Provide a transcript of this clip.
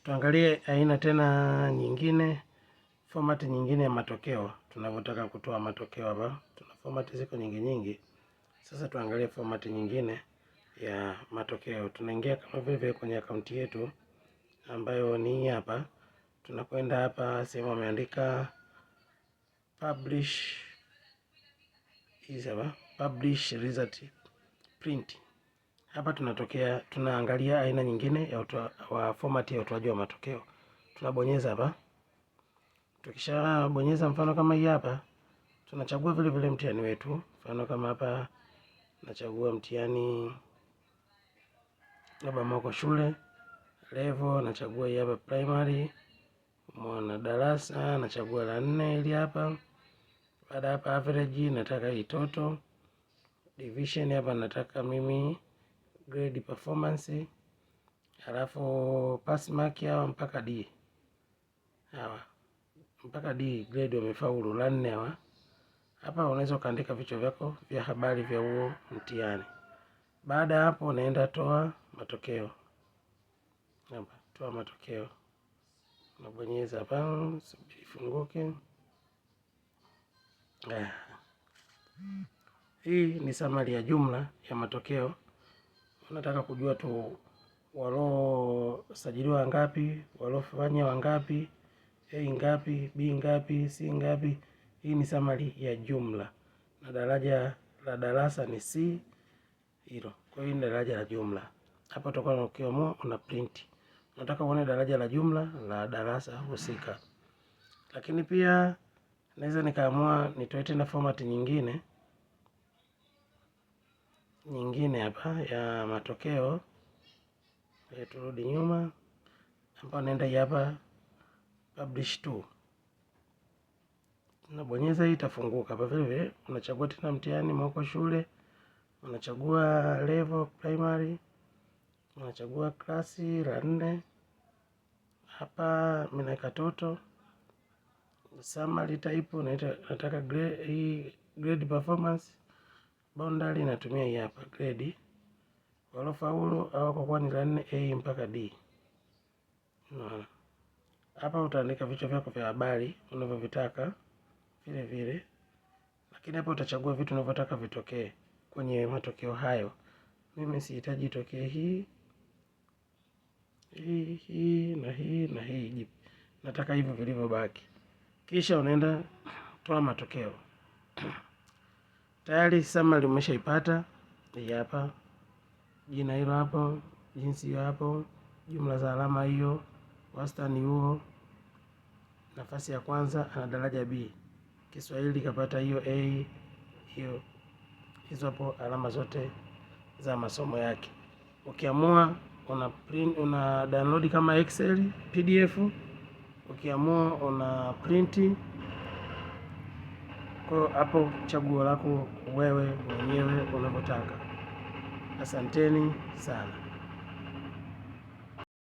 Tuangalie aina tena nyingine, format nyingine ya matokeo. Tunavyotaka kutoa matokeo hapa, tuna format ziko nyingi. Sasa tuangalie format nyingine ya matokeo. Tunaingia kama vile kwenye akaunti yetu ambayo ni hapa. Tunakwenda hapa sehemu ameandika publish, publish result print. Hapa tunaangalia aina nyingine ya format ya utoaji wa matokeo. Tunabonyeza hapa. Tukishabonyeza mfano kama hii hapa, tunachagua vile vile mtihani wetu. Mfano kama hapa nachagua mtihani labda moko shule level, nachagua hii hapa primary, mwana darasa nachagua la 4 ili hapa. Baada hapa average nataka hii total, division hapa nataka mimi grade performance, halafu pass mark hawa mpaka D. Hawa mpaka D grade wamefaulu la 4 hawa. Hapa unaweza kuandika vichwa vyako vya habari vya huo mtihani. Baada ya hapo unaenda toa matokeo. Hapa toa matokeo. Unabonyeza hapa, subiri ifunguke. Hii ni summary ya jumla ya matokeo. Unataka kujua tu walosajiliwa ngapi, walofanya wangapi, A ngapi, B ngapi, C ngapi. Hii ni summary ya jumla. Na daraja la darasa ni C hilo. Kwa hiyo ni daraja la jumla. Hapa utakuwa ukiamua una print. Unataka uone daraja la jumla la darasa husika. Lakini pia naweza nikaamua nitoe tena format nyingine hapa ya matokeo. Turudi nyuma. Hapa naenda hapa publish to. Unabonyeza hii itafunguka. Hapa vile unachagua tena mtihani moko shule, unachagua level primary, unachagua klasi la 4. Hapa mimi naweka total. Summary type nataka grade performance. Boundary natumia hii hapa grade. Walofaulu au kwa kuwa ni la 4 A mpaka D. Unaona? Hapa utaandika vichwa vyako vya habari unavyovitaka vile vile. Lakini hapa utachagua vitu unavyotaka vitokee kwenye matokeo hayo. Mimi sihitaji itokee hii na hii. Nataka hivyo vilivyobaki. Kisha unaenda toa matokeo. Tayari summary umeshaipata. Hii hapa. Jina hilo hapo, jinsi hiyo hapo, jumla za alama hiyo, wastani huo, nafasi ya kwanza ana daraja B. Kiswahili kapata hiyo A, hiyo hizo hapo alama zote za masomo yake. Ukiamua una download kama Excel, PDF, ukiamua una print. Kwa hapo chaguo lako wewe mwenyewe unavyotaka. Asanteni sana.